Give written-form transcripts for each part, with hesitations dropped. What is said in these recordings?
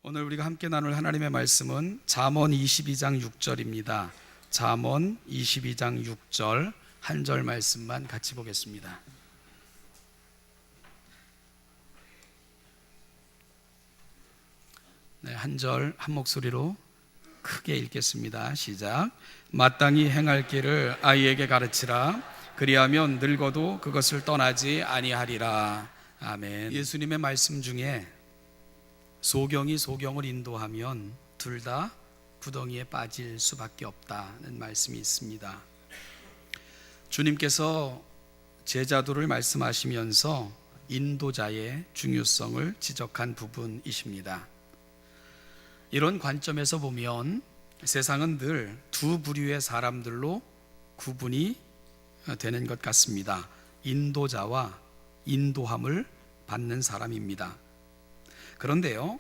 오늘 우리가 함께 나눌 하나님의 말씀은 잠언 22장 6절입니다. 잠언 22장 6절 한 절 말씀만 같이 보겠습니다. 네, 한 절 한 목소리로 크게 읽겠습니다. 시작. 마땅히 행할 길을 아이에게 가르치라. 그리하면 늙어도 그것을 떠나지 아니하리라. 아멘. 예수님의 말씀 중에 소경이 소경을 인도하면 둘 다 구덩이에 빠질 수밖에 없다는 말씀이 있습니다. 주님께서 제자도를 말씀하시면서 인도자의 중요성을 지적한 부분이십니다. 이런 관점에서 보면 세상은 늘 두 부류의 사람들로 구분이 되는 것 같습니다. 인도자와 인도함을 받는 사람입니다. 그런데요,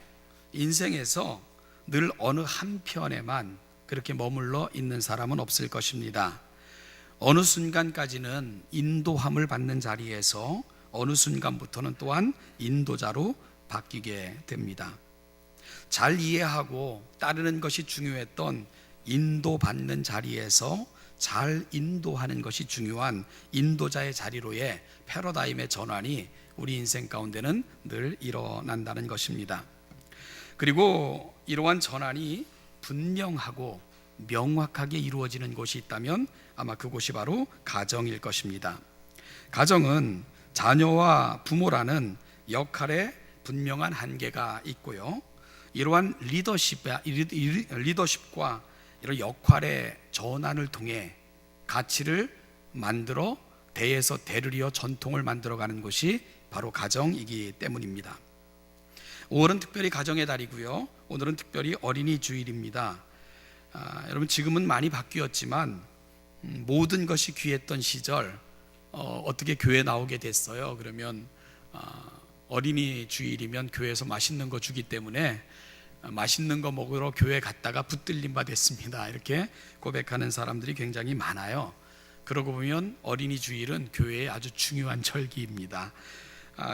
인생에서 늘 어느 한편에만 그렇게 머물러 있는 사람은 없을 것입니다. 어느 순간까지는 인도함을 받는 자리에서 어느 순간부터는 또한 인도자로 바뀌게 됩니다. 잘 이해하고 따르는 것이 중요했던 인도받는 자리에서 잘 인도하는 것이 중요한 인도자의 자리로의 패러다임의 전환이 우리 인생 가운데는 늘 일어난다는 것입니다. 그리고 이러한 전환이 분명하고 명확하게 이루어지는 곳이 있다면 아마 그곳이 바로 가정일 것입니다. 가정은 자녀와 부모라는 역할에 분명한 한계가 있고요, 이러한 리더십과 이런 역할의 전환을 통해 가치를 만들어 대에서 대를 이어 전통을 만들어가는 것이 바로 가정이기 때문입니다. 5월은 특별히 가정의 달이고요, 오늘은 특별히 어린이 주일입니다. 여러분, 지금은 많이 바뀌었지만 모든 것이 귀했던 시절 어떻게 교회 나오게 됐어요? 그러면 어린이 주일이면 교회에서 맛있는 거 주기 때문에 맛있는 거 먹으러 교회 갔다가 붙들림 바 됐습니다. 이렇게 고백하는 사람들이 굉장히 많아요. 그러고 보면 어린이 주일은 교회의 아주 중요한 절기입니다.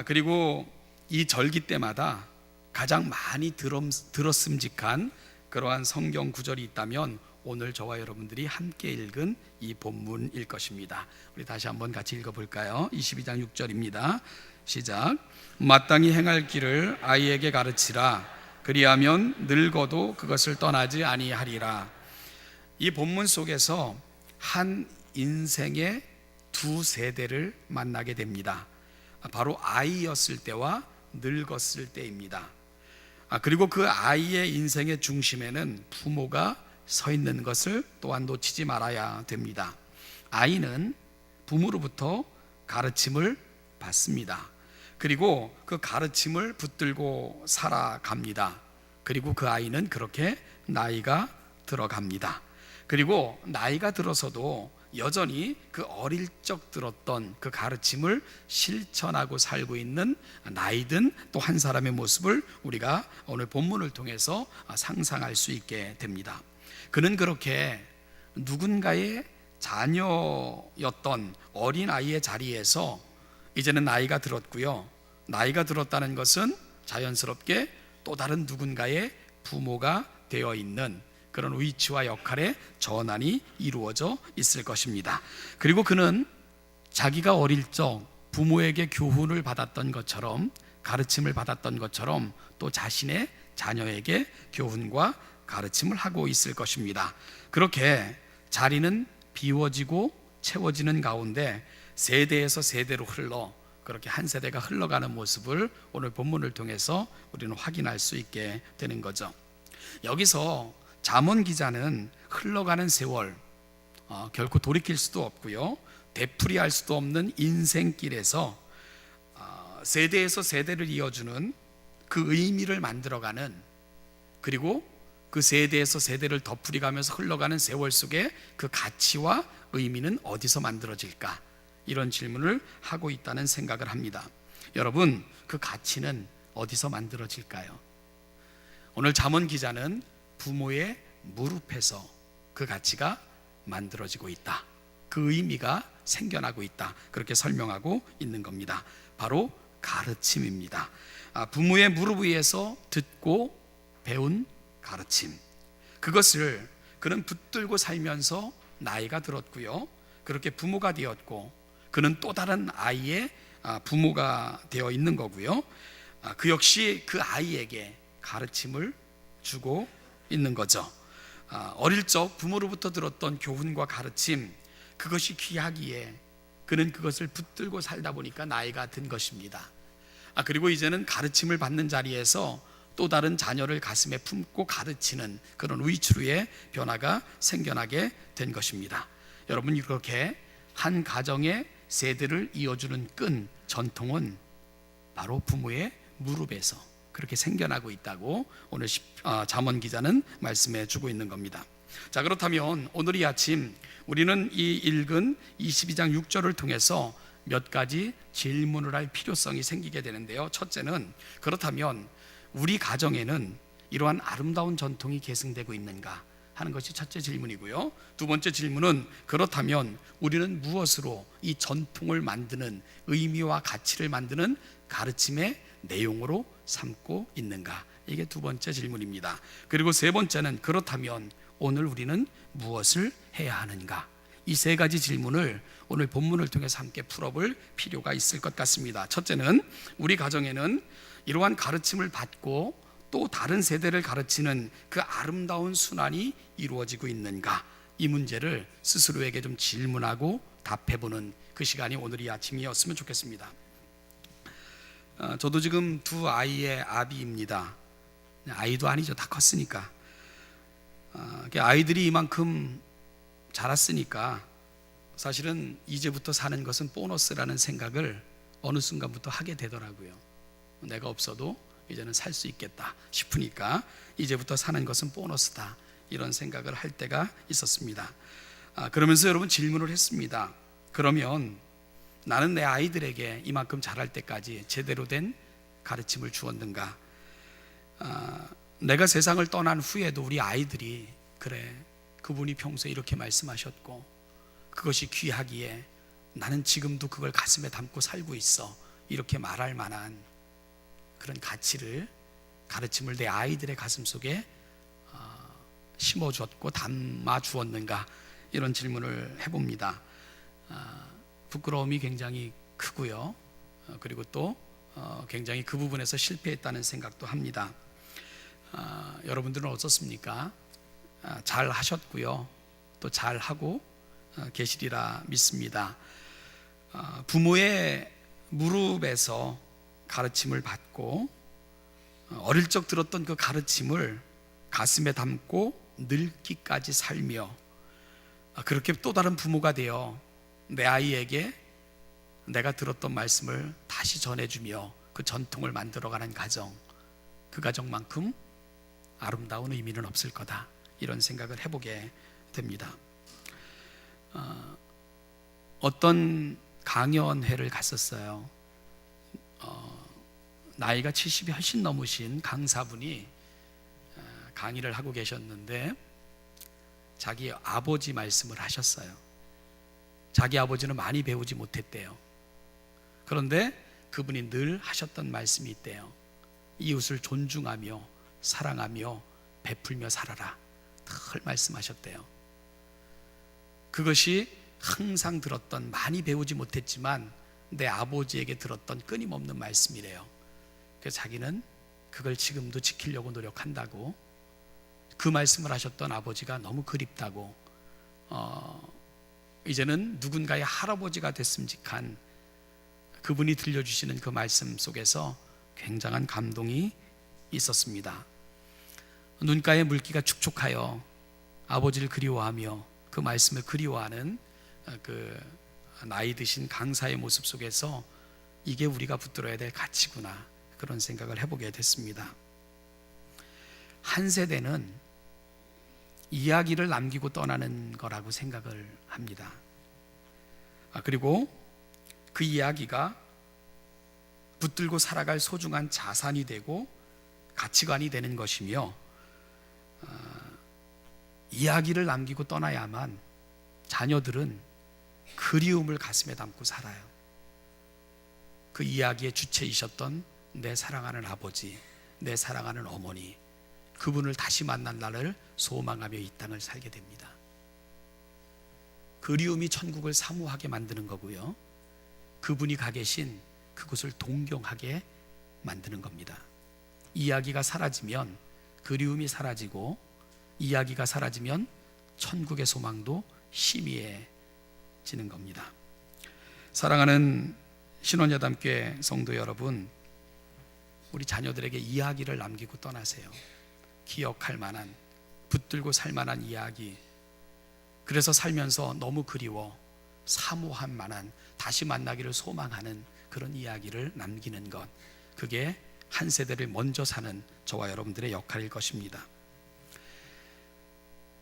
그리고 이 절기 때마다 가장 많이 들었음직한 그러한 성경 구절이 있다면 오늘 저와 여러분들이 함께 읽은 이 본문일 것입니다. 우리 다시 한번 같이 읽어볼까요? 22장 6절입니다. 시작. 마땅히 행할 길을 아이에게 가르치라. 그리하면 늙어도 그것을 떠나지 아니하리라. 이 본문 속에서 한 인생의 두 세대를 만나게 됩니다. 바로 아이였을 때와 늙었을 때입니다. 그리고 그 아이의 인생의 중심에는 부모가 서 있는 것을 또한 놓치지 말아야 됩니다. 아이는 부모로부터 가르침을 받습니다. 그리고 그 가르침을 붙들고 살아갑니다. 그리고 그 아이는 그렇게 나이가 들어갑니다. 그리고 나이가 들어서도 여전히 그 어릴 적 들었던 그 가르침을 실천하고 살고 있는 나이든 또 한 사람의 모습을 우리가 오늘 본문을 통해서 상상할 수 있게 됩니다. 그는 그렇게 누군가의 자녀였던 어린아이의 자리에서 이제는 나이가 들었고요, 나이가 들었다는 것은 자연스럽게 또 다른 누군가의 부모가 되어 있는 그런 위치와 역할의 전환이 이루어져 있을 것입니다. 그리고 그는 자기가 어릴 적 부모에게 교훈을 받았던 것처럼, 가르침을 받았던 것처럼 또 자신의 자녀에게 교훈과 가르침을 하고 있을 것입니다. 그렇게 자리는 비워지고 채워지는 가운데 세대에서 세대로 흘러 그렇게 한 세대가 흘러가는 모습을 오늘 본문을 통해서 우리는 확인할 수 있게 되는 거죠. 여기서 잠언 기자는 흘러가는 세월, 결코 돌이킬 수도 없고요, 되풀이할 수도 없는 인생길에서 세대에서 세대를 이어주는 그 의미를 만들어가는, 그리고 그 세대에서 세대를 덧풀이가면서 흘러가는 세월 속에 그 가치와 의미는 어디서 만들어질까? 이런 질문을 하고 있다는 생각을 합니다. 여러분, 그 가치는 어디서 만들어질까요? 오늘 잠언 기자는 부모의 무릎에서 그 가치가 만들어지고 있다, 그 의미가 생겨나고 있다, 그렇게 설명하고 있는 겁니다. 바로 가르침입니다. 부모의 무릎 위에서 듣고 배운 가르침, 그것을 그는 붙들고 살면서 나이가 들었고요, 그렇게 부모가 되었고, 그는 또 다른 아이의 부모가 되어 있는 거고요. 그 역시 그 아이에게 가르침을 주고 있는 거죠. 어릴 적 부모로부터 들었던 교훈과 가르침, 그것이 귀하기에 그는 그것을 붙들고 살다 보니까 나이가 든 것입니다. 그리고 이제는 가르침을 받는 자리에서 또 다른 자녀를 가슴에 품고 가르치는 그런 위치로의 변화가 생겨나게 된 것입니다. 여러분, 이렇게 한 가정의 세대를 이어주는 끈, 전통은 바로 부모의 무릎에서 그렇게 생겨나고 있다고 오늘 잠언 기자는 말씀해 주고 있는 겁니다. 자, 그렇다면 오늘 이 아침 우리는 이 읽은 22장 6절을 통해서 몇 가지 질문을 할 필요성이 생기게 되는데요. 첫째는, 그렇다면 우리 가정에는 이러한 아름다운 전통이 계승되고 있는가 하는 것이 첫째 질문이고요. 두 번째 질문은, 그렇다면 우리는 무엇으로 이 전통을 만드는, 의미와 가치를 만드는 가르침의 내용으로 삼고 있는가? 이게 두 번째 질문입니다. 그리고 세 번째는, 그렇다면 오늘 우리는 무엇을 해야 하는가? 이 세 가지 질문을 오늘 본문을 통해서 함께 풀어볼 필요가 있을 것 같습니다. 첫째는, 우리 가정에는 이러한 가르침을 받고 또 다른 세대를 가르치는 그 아름다운 순환이 이루어지고 있는가? 이 문제를 스스로에게 좀 질문하고 답해보는 그 시간이 오늘 이 아침이었으면 좋겠습니다. 저도 지금 두 아이의 아비입니다. 아이도 아니죠, 다 컸으니까. 아이들이 이만큼 자랐으니까 사실은 이제부터 사는 것은 보너스라는 생각을 어느 순간부터 하게 되더라고요. 내가 없어도 이제는 살 수 있겠다 싶으니까 이제부터 사는 것은 보너스다, 이런 생각을 할 때가 있었습니다. 그러면서 여러분, 질문을 했습니다. 그러면 나는 내 아이들에게 이만큼 자랄 때까지 제대로 된 가르침을 주었는가? 내가 세상을 떠난 후에도 우리 아이들이, 그래, 그분이 평소에 이렇게 말씀하셨고 그것이 귀하기에 나는 지금도 그걸 가슴에 담고 살고 있어, 이렇게 말할 만한 그런 가치를, 가르침을 내 아이들의 가슴 속에 심어주었고 담아 주었는가? 이런 질문을 해봅니다. 부끄러움이 굉장히 크고요, 그리고 또 굉장히 그 부분에서 실패했다는 생각도 합니다. 여러분들은 어떻습니까? 잘 하셨고요, 또 잘 하고 계시리라 믿습니다. 부모의 무릎에서 가르침을 받고 어릴 적 들었던 그 가르침을 가슴에 담고 늙기까지 살며, 그렇게 또 다른 부모가 되어 내 아이에게 내가 들었던 말씀을 다시 전해주며 그 전통을 만들어가는 가정, 그 가정만큼 아름다운 의미는 없을 거다, 이런 생각을 해보게 됩니다. 어떤 강연회를 갔었어요. 나이가 70이 훨씬 넘으신 강사분이 강의를 하고 계셨는데 자기 아버지 말씀을 하셨어요. 자기 아버지는 많이 배우지 못했대요. 그런데 그분이 늘 하셨던 말씀이 있대요. 이웃을 존중하며 사랑하며 베풀며 살아라, 늘 말씀하셨대요. 그것이 항상 들었던, 많이 배우지 못했지만 내 아버지에게 들었던 끊임없는 말씀이래요. 그래서 자기는 그걸 지금도 지키려고 노력한다고, 그 말씀을 하셨던 아버지가 너무 그립다고, 이제는 누군가의 할아버지가 됐음직한 그분이 들려주시는 그 말씀 속에서 굉장한 감동이 있었습니다. 눈가에 물기가 축축하여 아버지를 그리워하며 그 말씀을 그리워하는 그 나이 드신 강사의 모습 속에서 이게 우리가 붙들어야 될 가치구나, 그런 생각을 해보게 됐습니다. 한 세대는 이야기를 남기고 떠나는 거라고 생각을 합니다. 그리고 그 이야기가 붙들고 살아갈 소중한 자산이 되고 가치관이 되는 것이며, 이야기를 남기고 떠나야만 자녀들은 그리움을 가슴에 담고 살아요. 그 이야기의 주체이셨던 내 사랑하는 아버지, 내 사랑하는 어머니, 그분을 다시 만날 날을 소망하며 이 땅을 살게 됩니다. 그리움이 천국을 사모하게 만드는 거고요, 그분이 가 계신 그곳을 동경하게 만드는 겁니다. 이야기가 사라지면 그리움이 사라지고, 이야기가 사라지면 천국의 소망도 희미해지는 겁니다. 사랑하는 신원여담교회 성도 여러분, 우리 자녀들에게 이야기를 남기고 떠나세요. 기억할 만한, 붙들고 살 만한 이야기, 그래서 살면서 너무 그리워 사모할 만한, 다시 만나기를 소망하는 그런 이야기를 남기는 것, 그게 한 세대를 먼저 사는 저와 여러분들의 역할일 것입니다.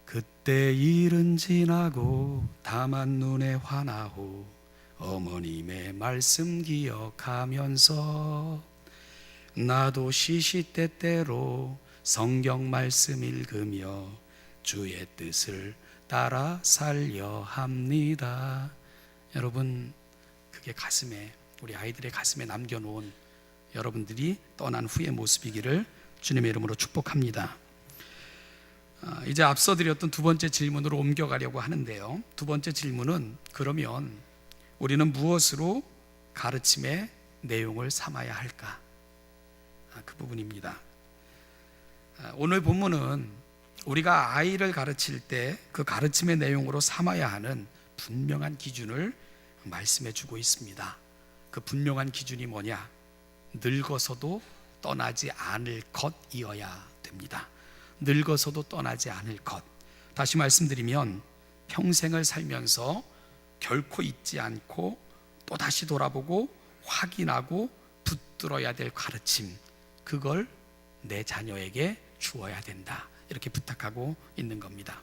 그때 일은 지나고 다만 눈에 환하오, 어머님의 말씀 기억하면서 나도 시시때때로 성경 말씀 읽으며 주의 뜻을 따라 살려 합니다. 여러분, 그게 가슴에, 우리 아이들의 가슴에 남겨놓은 여러분들이 떠난 후의 모습이기를 주님의 이름으로 축복합니다. 이제 앞서 드렸던 두 번째 질문으로 옮겨가려고 하는데요, 두 번째 질문은, 그러면 우리는 무엇으로 가르침의 내용을 삼아야 할까? 그 부분입니다. 오늘 본문은 우리가 아이를 가르칠 때 그 가르침의 내용으로 삼아야 하는 분명한 기준을 말씀해 주고 있습니다. 그 분명한 기준이 뭐냐? 늙어서도 떠나지 않을 것이어야 됩니다. 늙어서도 떠나지 않을 것. 다시 말씀드리면, 평생을 살면서 결코 잊지 않고 또다시 돌아보고 확인하고 붙들어야 될 가르침, 그걸 내 자녀에게 주어야 된다, 이렇게 부탁하고 있는 겁니다.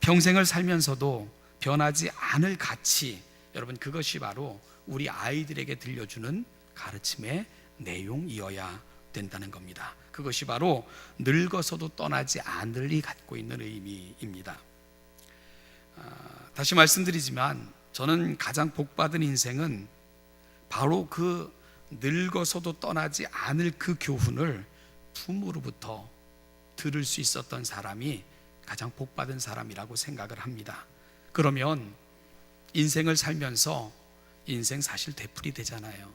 평생을 살면서도 변하지 않을 가치, 여러분, 그것이 바로 우리 아이들에게 들려주는 가르침의 내용이어야 된다는 겁니다. 그것이 바로 늙어서도 떠나지 않을이 갖고 있는 의미입니다. 다시 말씀드리지만, 저는 가장 복받은 인생은 바로 그 늙어서도 떠나지 않을 그 교훈을 부모로부터 들을 수 있었던 사람이 가장 복받은 사람이라고 생각을 합니다. 그러면 인생을 살면서 인생 사실 되풀이 되잖아요.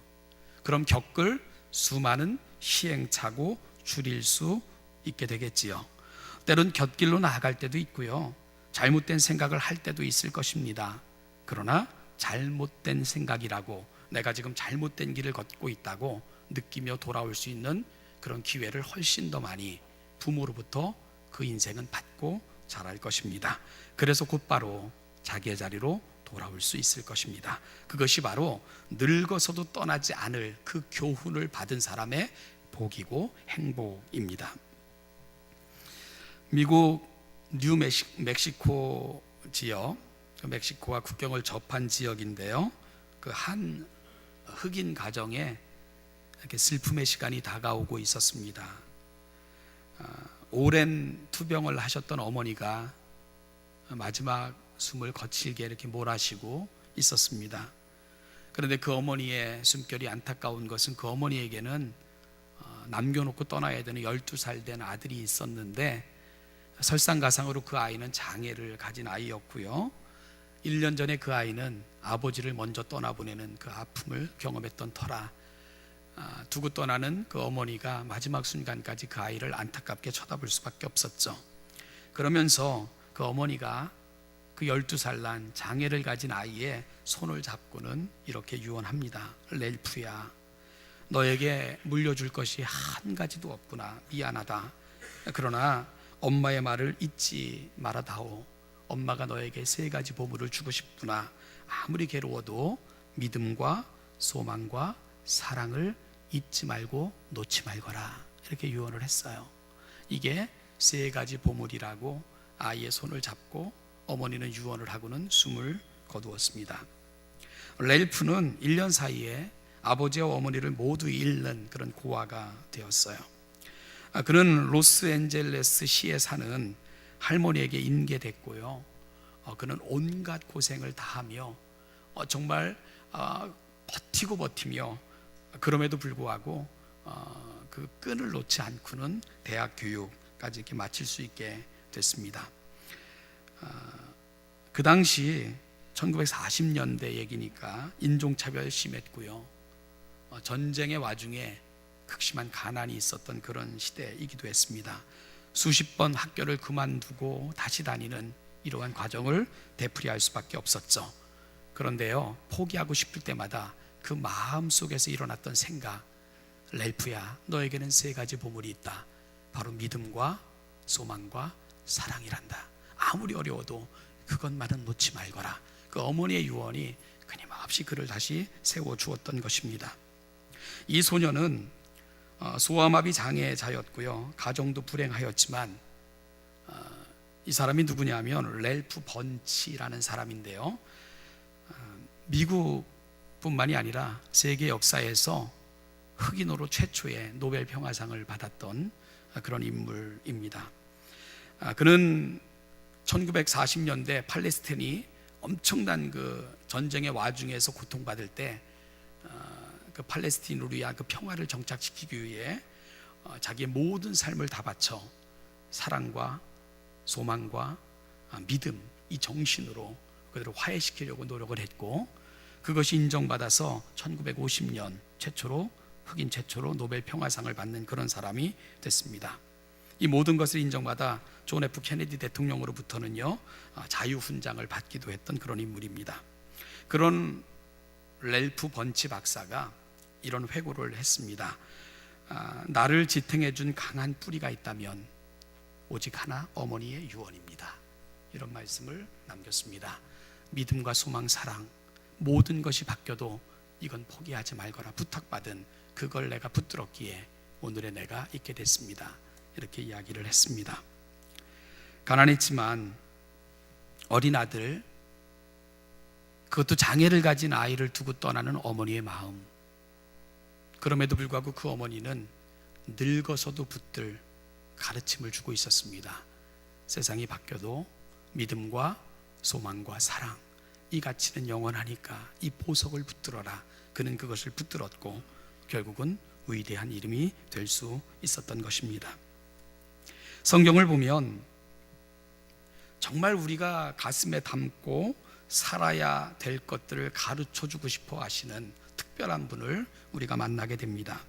그럼 겪을 수많은 시행착오 줄일 수 있게 되겠지요. 때론 곁길로 나아갈 때도 있고요, 잘못된 생각을 할 때도 있을 것입니다. 그러나 잘못된 생각이라고, 내가 지금 잘못된 길을 걷고 있다고 느끼며 돌아올 수 있는 그런 기회를 훨씬 더 많이 부모로부터 그 인생은 받고 자랄 것입니다. 그래서 곧바로 자기의 자리로 돌아올 수 있을 것입니다. 그것이 바로 늙어서도 떠나지 않을 그 교훈을 받은 사람의 복이고 행복입니다. 미국 뉴멕시코 지역, 멕시코와 국경을 접한 지역인데요, 그 한 흑인 가정에 이렇게 슬픔의 시간이 다가오고 있었습니다. 오랜 투병을 하셨던 어머니가 마지막 숨을 거칠게 이렇게 몰아쉬고 있었습니다. 그런데 그 어머니의 숨결이 안타까운 것은, 그 어머니에게는 남겨놓고 떠나야 되는 12살 된 아들이 있었는데, 설상가상으로 그 아이는 장애를 가진 아이였고요, 1년 전에 그 아이는 아버지를 먼저 떠나보내는 그 아픔을 경험했던 터라 두고 떠나는 그 어머니가 마지막 순간까지 그 아이를 안타깝게 쳐다볼 수밖에 없었죠. 그러면서 그 어머니가 그 12살 난 장애를 가진 아이의 손을 잡고는 이렇게 유언합니다. 렐프야, 너에게 물려줄 것이 한 가지도 없구나. 미안하다. 그러나 엄마의 말을 잊지 말아다오. 엄마가 너에게 3가지 보물을 주고 싶구나. 아무리 괴로워도 믿음과 소망과 사랑을 잊지 말고 놓지 말거라. 이렇게 유언을 했어요. 이게 3가지 보물이라고 아이의 손을 잡고 어머니는 유언을 하고는 숨을 거두었습니다. 렐프는 1년 사이에 아버지와 어머니를 모두 잃는 그런 고아가 되었어요. 그는 로스앤젤레스 시에 사는 할머니에게 인계됐고요, 그는 온갖 고생을 다하며 정말 버티며, 그럼에도 불구하고 그 끈을 놓지 않고는 대학 교육까지 때까지 이렇게 마칠 수 있게 됐습니다. 그 당시 1940년대 얘기니까 인종차별 심했고요. 전쟁의 와중에 극심한 가난이 있었던 그런 시대이기도 했습니다. 수십 번 학교를 그만두고 다시 다니는 이러한 과정을 되풀이할 수밖에 없었죠. 그런데요, 포기하고 싶을 때마다 그 마음 속에서 일어났던 생각, 렐프야, 너에게는 세 가지 보물이 있다. 바로 믿음과 소망과 사랑이란다. 아무리 어려워도 그것만은 놓지 말거라. 그 어머니의 유언이 끊임없이 그를 다시 세워주었던 것입니다. 이 소녀는 소아마비 장애자였고요, 가정도 불행하였지만 이 사람이 누구냐면 렐프 번치라는 사람인데요, 미국뿐만이 아니라 세계 역사에서 흑인으로 최초의 노벨 평화상을 받았던 그런 인물입니다. 그는 1940년대 팔레스타인이 엄청난 그 전쟁의 와중에서 고통받을 때 그 팔레스타인을 위한 그 평화를 정착시키기 위해 자기의 모든 삶을 다 바쳐 사랑과 소망과 믿음, 이 정신으로 그들을 화해시키려고 노력을 했고, 그것이 인정받아서 1950년 흑인 최초로 노벨 평화상을 받는 그런 사람이 됐습니다. 이 모든 것을 인정받아 존 F 케네디 대통령으로부터는요, 자유훈장을 받기도 했던 그런 인물입니다. 그런 렐프 번치 박사가 이런 회고를 했습니다. 나를 지탱해 준 강한 뿌리가 있다면 오직 하나, 어머니의 유언입니다. 이런 말씀을 남겼습니다. 믿음과 소망, 사랑, 모든 것이 바뀌어도 이건 포기하지 말거라 부탁받은 그걸 내가 붙들었기에 오늘의 내가 있게 됐습니다. 이렇게 이야기를 했습니다. 가난했지만 어린 아들, 그것도 장애를 가진 아이를 두고 떠나는 어머니의 마음, 그럼에도 불구하고 그 어머니는 늙어서도 붙들 가르침을 주고 있었습니다. 세상이 바뀌어도 믿음과 소망과 사랑, 이 가치는 영원하니까 이 보석을 붙들어라. 그는 그것을 붙들었고 결국은 위대한 이름이 될 수 있었던 것입니다. 성경을 보면 정말 우리가 가슴에 담고 살아야 될 것들을 가르쳐주고 싶어 하시는 특별한 분을 우리가 만나게 됩니다.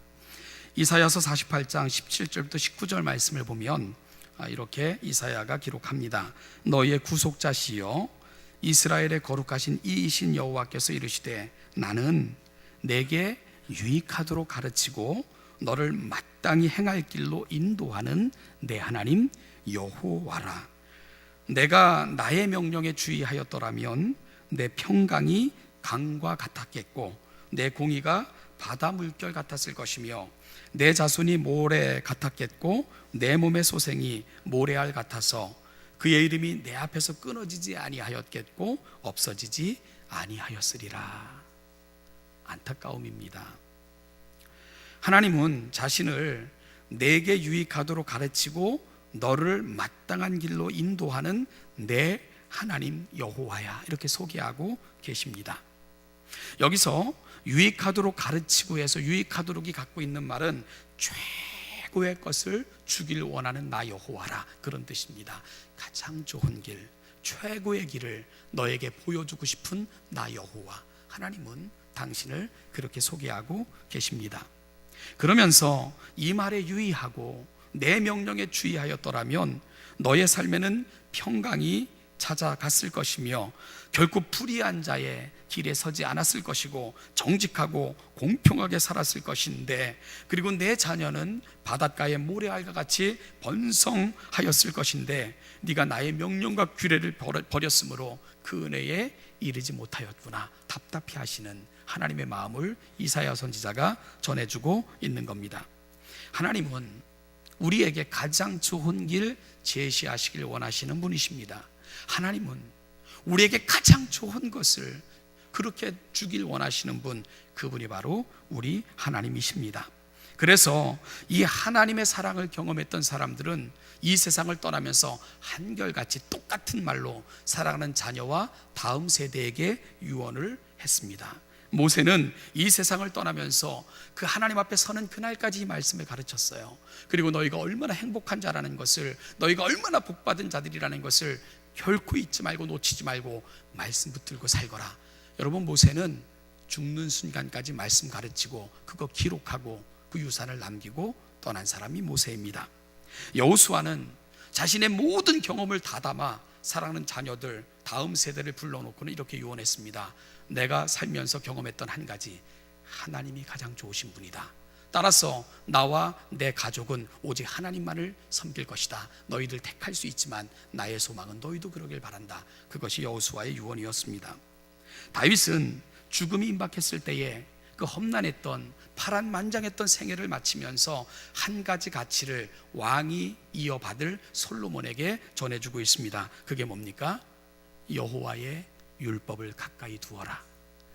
이사야서 48장 17절부터 19절 말씀을 보면 이렇게 이사야가 기록합니다. 너희의 구속자시여 이스라엘의 거룩하신 이이신 여호와께서 이르시되 나는 내게 유익하도록 가르치고 너를 마땅히 행할 길로 인도하는 내 하나님 여호와라. 내가 나의 명령에 주의하였더라면 내 평강이 강과 같았겠고 내 공의가 바다 물결 같았을 것이며 내 자손이 모래 같았겠고 내 몸의 소생이 모래알 같아서 그의 이름이 내 앞에서 끊어지지 아니하였겠고 없어지지 아니하였으리라. 안타까움입니다. 하나님은 자신을 내게 유익하도록 가르치고 너를 마땅한 길로 인도하는 내 하나님 여호와야, 이렇게 소개하고 계십니다. 여기서 유익하도록 가르치고 해서 유익하도록이 갖고 있는 말은 최고의 것을 주길 원하는 나 여호와라, 그런 뜻입니다. 가장 좋은 길, 최고의 길을 너에게 보여주고 싶은 나 여호와, 하나님은 당신을 그렇게 소개하고 계십니다. 그러면서 이 말에 유의하고 내 명령에 주의하였더라면 너의 삶에는 평강이 찾아갔을 것이며 결코 불의한 자의 길에 서지 않았을 것이고 정직하고 공평하게 살았을 것인데, 그리고 내 자녀는 바닷가의 모래알과 같이 번성하였을 것인데 네가 나의 명령과 규례를 버렸으므로 그 은혜에 이르지 못하였구나. 답답해 하시는 하나님의 마음을 이사야 선지자가 전해주고 있는 겁니다. 하나님은 우리에게 가장 좋은 길 제시하시길 원하시는 분이십니다. 하나님은 우리에게 가장 좋은 것을 그렇게 주길 원하시는 분, 그분이 바로 우리 하나님이십니다. 그래서 이 하나님의 사랑을 경험했던 사람들은 이 세상을 떠나면서 한결같이 똑같은 말로 사랑하는 자녀와 다음 세대에게 유언을 했습니다. 모세는 이 세상을 떠나면서 그 하나님 앞에 서는 그날까지 이 말씀을 가르쳤어요. 그리고 너희가 얼마나 행복한 자라는 것을, 너희가 얼마나 복받은 자들이라는 것을 결코 잊지 말고 놓치지 말고 말씀 붙들고 살거라. 여러분, 모세는 죽는 순간까지 말씀 가르치고 그거 기록하고 그 유산을 남기고 떠난 사람이 모세입니다. 여호수아는 자신의 모든 경험을 다 담아 사랑하는 자녀들, 다음 세대를 불러놓고는 이렇게 유언했습니다. 내가 살면서 경험했던 한 가지, 하나님이 가장 좋으신 분이다. 따라서 나와 내 가족은 오직 하나님만을 섬길 것이다. 너희들 택할 수 있지만 나의 소망은 너희도 그러길 바란다. 그것이 여호수아의 유언이었습니다. 다윗은 죽음이 임박했을 때에 그 험난했던 파란만장했던 생애를 마치면서 한 가지 가치를 왕이 이어받을 솔로몬에게 전해주고 있습니다. 그게 뭡니까? 여호와의 율법을 가까이 두어라.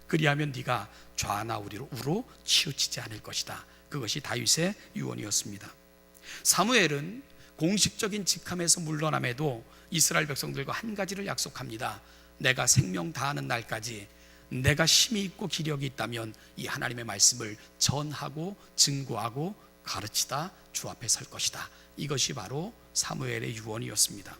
그리하면 네가 좌나 우로 치우치지 않을 것이다. 그것이 다윗의 유언이었습니다. 사무엘은 공식적인 직함에서 물러남에도 이스라엘 백성들과 한 가지를 약속합니다. 내가 생명 다하는 날까지 내가 힘이 있고 기력이 있다면 이 하나님의 말씀을 전하고 증거하고 가르치다 주 앞에 설 것이다. 이것이 바로 사무엘의 유언이었습니다.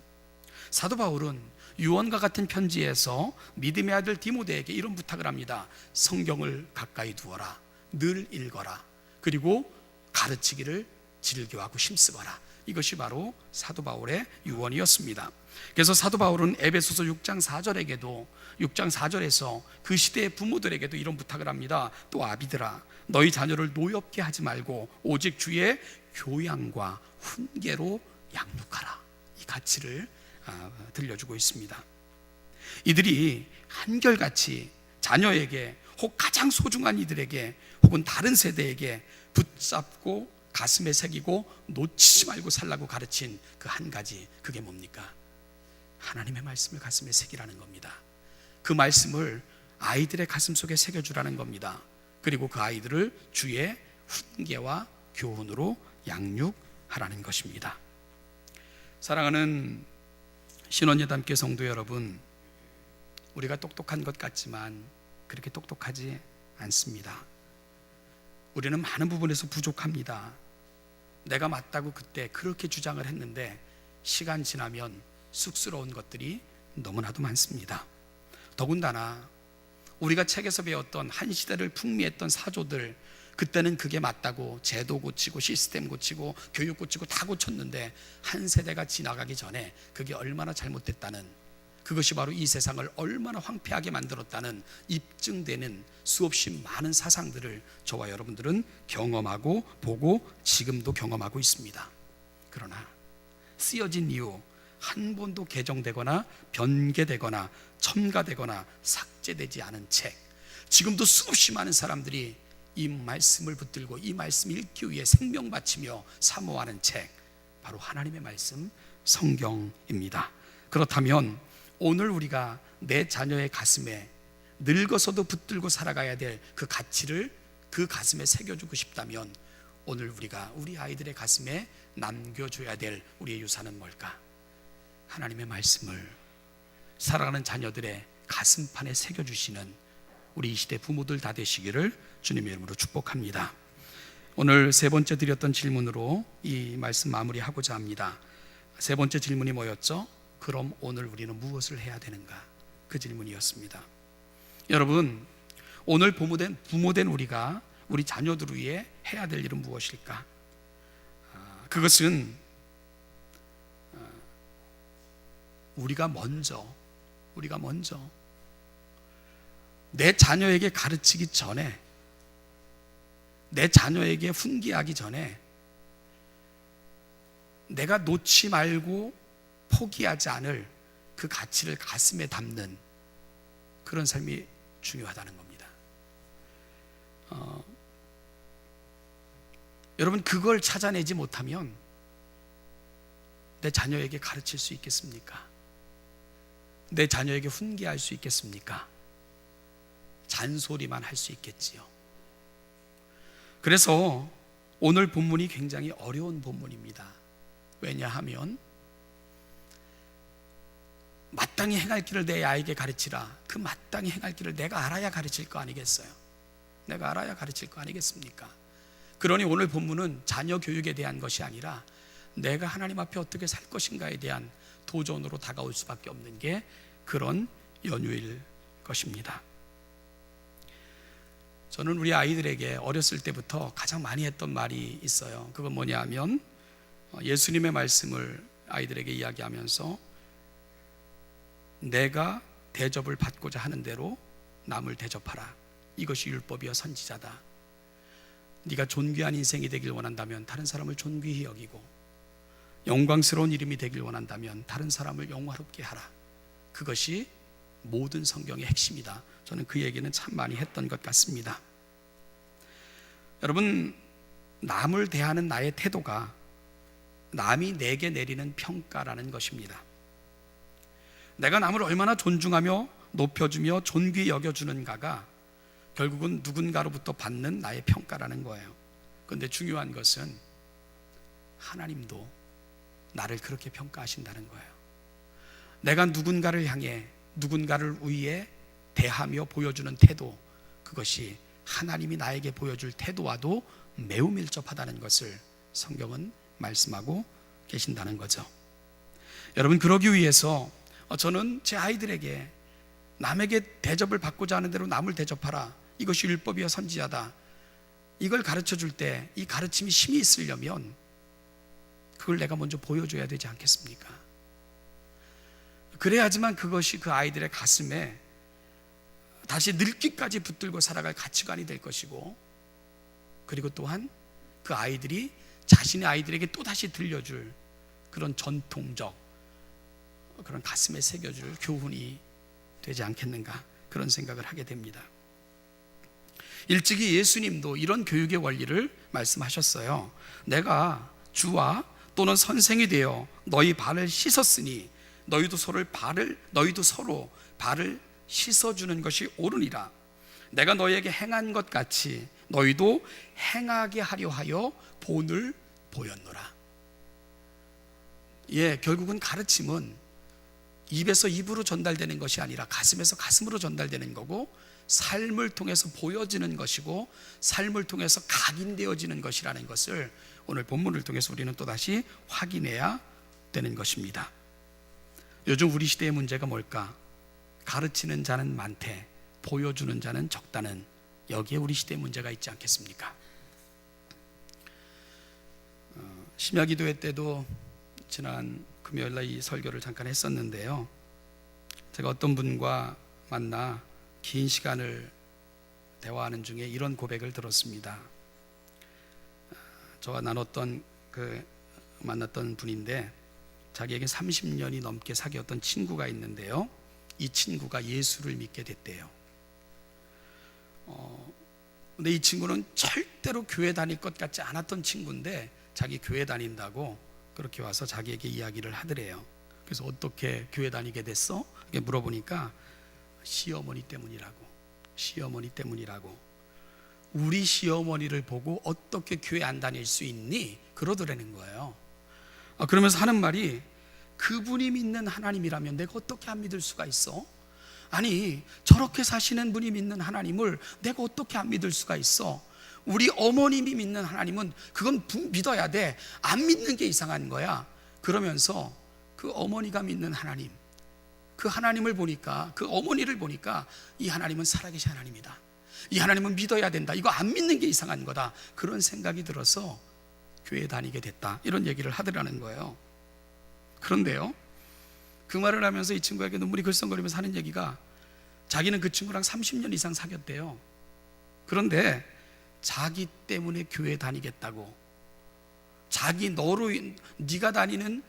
사도 바울은 유언과 같은 편지에서 믿음의 아들 디모데에게 이런 부탁을 합니다. 성경을 가까이 두어라. 늘 읽어라. 그리고 가르치기를 즐겨하고 힘쓰거라. 이것이 바로 사도 바울의 유언이었습니다. 그래서 사도 바울은 에베소서 6장 4절에서 그 시대의 부모들에게도 이런 부탁을 합니다. 또 아비들아, 너희 자녀를 노엽게 하지 말고 오직 주의 교양과 훈계로 양육하라. 이 가치를 들려주고 있습니다. 이들이 한결같이 자녀에게, 혹 가장 소중한 이들에게, 혹은 다른 세대에게 붙잡고 가슴에 새기고 놓치지 말고 살라고 가르친 그 한 가지, 그게 뭡니까? 하나님의 말씀을 가슴에 새기라는 겁니다. 그 말씀을 아이들의 가슴 속에 새겨주라는 겁니다. 그리고 그 아이들을 주의 훈계와 교훈으로 양육하라는 것입니다. 사랑하는 신원예담교 성도 여러분, 우리가 똑똑한 것 같지만 그렇게 똑똑하지 않습니다. 우리는 많은 부분에서 부족합니다. 내가 맞다고 그때 그렇게 주장을 했는데 시간 지나면 쑥스러운 것들이 너무나도 많습니다. 더군다나 우리가 책에서 배웠던 한 시대를 풍미했던 사조들, 그때는 그게 맞다고 제도 고치고 시스템 고치고 교육 고치고 다 고쳤는데 한 세대가 지나가기 전에 그게 얼마나 잘못됐다는, 그것이 바로 이 세상을 얼마나 황폐하게 만들었다는 입증되는 수없이 많은 사상들을 저와 여러분들은 경험하고 보고 지금도 경험하고 있습니다. 그러나 쓰여진 이후 한 번도 개정되거나 변개되거나 첨가되거나 삭제되지 않은 책, 지금도 수없이 많은 사람들이 이 말씀을 붙들고 이 말씀 읽기 위해 생명 바치며 사모하는 책, 바로 하나님의 말씀 성경입니다. 그렇다면 오늘 우리가 내 자녀의 가슴에 늙어서도 붙들고 살아가야 될 그 가치를 그 가슴에 새겨주고 싶다면 오늘 우리가 우리 아이들의 가슴에 남겨줘야 될 우리의 유산은 뭘까? 하나님의 말씀을 사랑하는 자녀들의 가슴판에 새겨주시는 우리 이 시대 부모들 다 되시기를 주님의 이름으로 축복합니다. 오늘 세 번째 드렸던 질문으로 이 말씀 마무리하고자 합니다. 세 번째 질문이 뭐였죠? 그럼 오늘 우리는 무엇을 해야 되는가? 그 질문이었습니다. 여러분, 오늘 부모된 우리가 우리 자녀들을 위해 해야 될 일은 무엇일까? 그것은 우리가 먼저 내 자녀에게 가르치기 전에, 내 자녀에게 훈계하기 전에 내가 놓지 말고 포기하지 않을 그 가치를 가슴에 담는 그런 삶이 중요하다는 겁니다. 여러분, 그걸 찾아내지 못하면 내 자녀에게 가르칠 수 있겠습니까? 내 자녀에게 훈계할 수 있겠습니까? 잔소리만 할 수 있겠지요. 그래서 오늘 본문이 굉장히 어려운 본문입니다. 왜냐하면 마땅히 행할 길을 내 아이에게 가르치라. 그 마땅히 행할 길을 내가 알아야 가르칠 거 아니겠어요? 내가 알아야 가르칠 거 아니겠습니까? 그러니 오늘 본문은 자녀 교육에 대한 것이 아니라 내가 하나님 앞에 어떻게 살 것인가에 대한 도전으로 다가올 수밖에 없는 게 그런 연유일 것입니다. 저는 우리 아이들에게 어렸을 때부터 가장 많이 했던 말이 있어요. 그건 뭐냐 하면 예수님의 말씀을 아이들에게 이야기하면서 내가 대접을 받고자 하는 대로 남을 대접하라. 이것이 율법이여 선지자다. 네가 존귀한 인생이 되길 원한다면 다른 사람을 존귀히 여기고 영광스러운 이름이 되길 원한다면 다른 사람을 영화롭게 하라. 그것이 모든 성경의 핵심이다. 저는 그 얘기는 참 많이 했던 것 같습니다. 여러분, 남을 대하는 나의 태도가 남이 내게 내리는 평가라는 것입니다. 내가 남을 얼마나 존중하며 높여주며 존귀히 여겨주는가가 결국은 누군가로부터 받는 나의 평가라는 거예요. 그런데 중요한 것은 하나님도 나를 그렇게 평가하신다는 거예요. 내가 누군가를 향해 누군가를 위해 대하며 보여주는 태도, 그것이 하나님이 나에게 보여줄 태도와도 매우 밀접하다는 것을 성경은 말씀하고 계신다는 거죠. 여러분, 그러기 위해서 저는 제 아이들에게 남에게 대접을 받고자 하는 대로 남을 대접하라. 이것이 율법이여 선지자다. 이걸 가르쳐 줄 때 이 가르침이 힘이 있으려면 그걸 내가 먼저 보여줘야 되지 않겠습니까? 그래야지만 그것이 그 아이들의 가슴에 다시 늙기까지 붙들고 살아갈 가치관이 될 것이고, 그리고 또한 그 아이들이 자신의 아이들에게 또다시 들려줄 그런 전통적 그런 가슴에 새겨줄 교훈이 되지 않겠는가, 그런 생각을 하게 됩니다. 일찍이 예수님도 이런 교육의 원리를 말씀하셨어요. 내가 주와 또는 선생이 되어 너희 발을 씻었으니 너희도 서로 발을 씻어주는 것이 옳으니라. 내가 너희에게 행한 것 같이 너희도 행하게 하려 하여 본을 보였노라. 결국은 가르침은 입에서 입으로 전달되는 것이 아니라 가슴에서 가슴으로 전달되는 거고, 삶을 통해서 보여지는 것이고, 삶을 통해서 각인되어지는 것이라는 것을 오늘 본문을 통해서 우리는 또다시 확인해야 되는 것입니다. 요즘 우리 시대의 문제가 뭘까? 가르치는 자는 많되 보여주는 자는 적다는, 여기에 우리 시대의 문제가 있지 않겠습니까? 심야기도회 때도 지난 금요일날 이 설교를 잠깐 했었는데요, 제가 어떤 분과 만나 긴 시간을 대화하는 중에 이런 고백을 들었습니다. 저와 만났던 분인데 자기에게 30년이 넘게 사귀었던 친구가 있는데요, 이 친구가 예수를 믿게 됐대요. 근데 이 친구는 절대로 교회 다닐 것 같지 않았던 친구인데 자기 교회 다닌다고 그렇게 와서 자기에게 이야기를 하더래요. 그래서 어떻게 교회 다니게 됐어? 이렇게 물어보니까 시어머니 때문이라고. 우리 시어머니를 보고 어떻게 교회 안 다닐 수 있니? 그러더라는 거예요. 그러면서 하는 말이, 그분이 믿는 하나님이라면 내가 어떻게 안 믿을 수가 있어? 아니, 저렇게 사시는 분이 믿는 하나님을 내가 어떻게 안 믿을 수가 있어? 우리 어머님이 믿는 하나님은 그건 믿어야 돼. 안 믿는 게 이상한 거야. 그러면서 그 어머니가 믿는 하나님, 그 하나님을 보니까, 그 어머니를 보니까 이 하나님은 살아계신 하나님이다. 이 하나님은 믿어야 된다. 이거 안 믿는 게 이상한 거다. 그런 생각이 들어서 교회 다니게 됐다. 이런 얘기를 하더라는 거예요. 그런데요, 그 말을 하면서 이 친구에게 눈물이 글썽거리면서 하는 얘기가, 자기는 그 친구랑 30년 이상 사귀었대요. 그런데 자기 때문에 교회 다니겠다고, 네가 다니는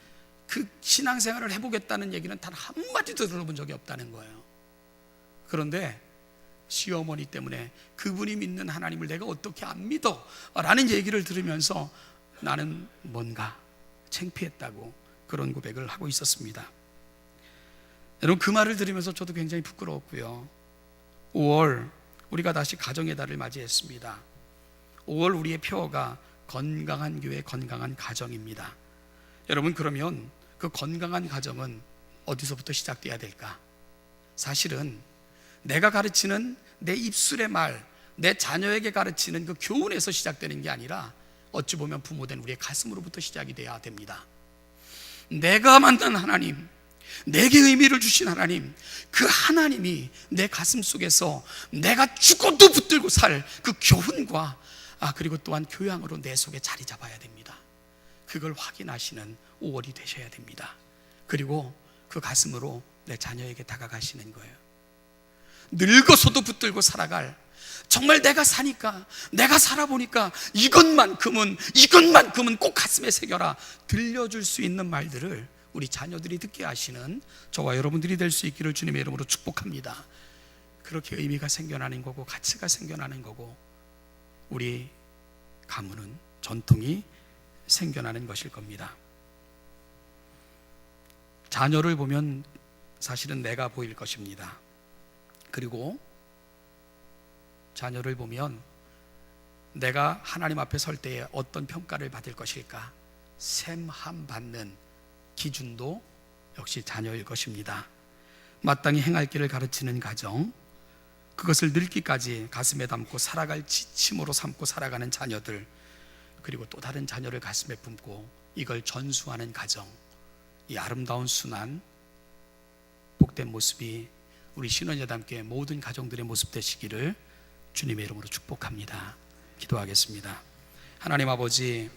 그 신앙생활을 해보겠다는 얘기는 단 한마디도 들어본 적이 없다는 거예요. 그런데 시어머니 때문에 그분이 믿는 하나님을 내가 어떻게 안 믿어? 라는 얘기를 들으면서 나는 뭔가 창피했다고 그런 고백을 하고 있었습니다. 여러분, 그 말을 들으면서 저도 굉장히 부끄러웠고요. 5월 우리가 다시 가정의 달을 맞이했습니다. 5월 우리의 표어가 건강한 교회, 건강한 가정입니다. 여러분, 그러면 그 건강한 가정은 어디서부터 시작돼야 될까? 사실은 내가 가르치는 내 입술의 말, 내 자녀에게 가르치는 그 교훈에서 시작되는 게 아니라 어찌 보면 부모된 우리의 가슴으로부터 시작이 돼야 됩니다. 내가 만난 하나님, 내게 의미를 주신 하나님, 그 하나님이 내 가슴 속에서 내가 죽어도 붙들고 살 그 교훈과 그리고 또한 교양으로 내 속에 자리 잡아야 됩니다. 그걸 확인하시는 5월이 되셔야 됩니다. 그리고 그 가슴으로 내 자녀에게 다가가시는 거예요. 늙어서도 붙들고 살아갈, 정말 내가 사니까, 내가 살아보니까 이것만큼은 꼭 가슴에 새겨라 들려줄 수 있는 말들을 우리 자녀들이 듣게 하시는 저와 여러분들이 될 수 있기를 주님의 이름으로 축복합니다. 그렇게 의미가 생겨나는 거고 가치가 생겨나는 거고 우리 가문은 전통이 생겨나는 것일 겁니다. 자녀를 보면 사실은 내가 보일 것입니다. 그리고 자녀를 보면 내가 하나님 앞에 설 때에 어떤 평가를 받을 것일까 셈함 받는 기준도 역시 자녀일 것입니다. 마땅히 행할 길을 가르치는 가정, 그것을 늙기까지 가슴에 담고 살아갈 지침으로 삼고 살아가는 자녀들, 그리고 또 다른 자녀를 가슴에 품고 이걸 전수하는 가정, 이 아름다운 순한 복된 모습이 우리 신원예담교회 모든 가정들의 모습 되시기를 주님의 이름으로 축복합니다. 기도하겠습니다. 하나님 아버지,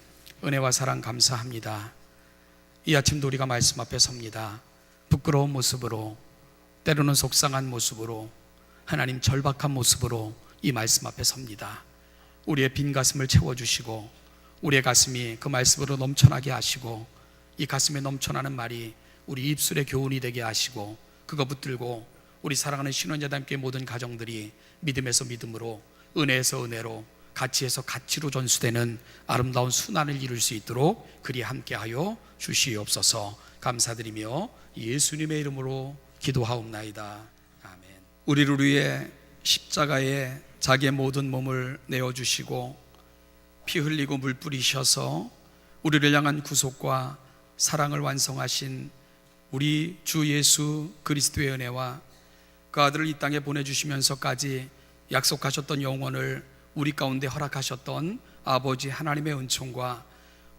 은혜와 사랑 감사합니다. 이 아침도 우리가 말씀 앞에 섭니다. 부끄러운 모습으로, 때로는 속상한 모습으로, 하나님 절박한 모습으로 이 말씀 앞에 섭니다. 우리의 빈 가슴을 채워주시고 우리의 가슴이 그 말씀으로 넘쳐나게 하시고 이 가슴에 넘쳐나는 말이 우리 입술의 교훈이 되게 하시고 그거 붙들고 우리 사랑하는 신원예담교회 모든 가정들이 믿음에서 믿음으로, 은혜에서 은혜로, 가치에서 가치로 전수되는 아름다운 순환을 이룰 수 있도록 그리 함께하여 주시옵소서. 감사드리며 예수님의 이름으로 기도하옵나이다. 아멘. 우리를 위해 십자가에 자기의 모든 몸을 내어주시고 피 흘리고 물 뿌리셔서 우리를 향한 구속과 사랑을 완성하신 우리 주 예수 그리스도의 은혜와 그 아들을 이 땅에 보내주시면서까지 약속하셨던 영원을 우리 가운데 허락하셨던 아버지 하나님의 은총과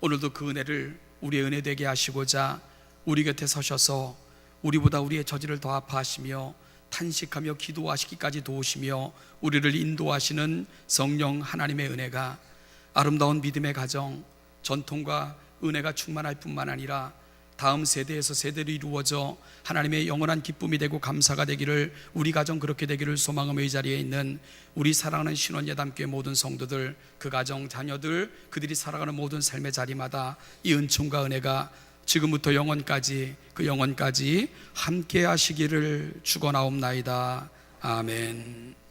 오늘도 그 은혜를 우리의 은혜 되게 하시고자 우리 곁에 서셔서 우리보다 우리의 저지를 더 아파하시며 탄식하며 기도하시기까지 도우시며 우리를 인도하시는 성령 하나님의 은혜가 아름다운 믿음의 가정, 전통과 은혜가 충만할 뿐만 아니라 다음 세대에서 세대로 이루어져 하나님의 영원한 기쁨이 되고 감사가 되기를, 우리 가정 그렇게 되기를 소망하며 이 자리에 있는 우리 사랑하는 신원예담교회 모든 성도들, 그 가정, 자녀들, 그들이 살아가는 모든 삶의 자리마다 이 은총과 은혜가 지금부터 영원까지, 그 영원까지 함께 하시기를 축원하옵나이다. 아멘.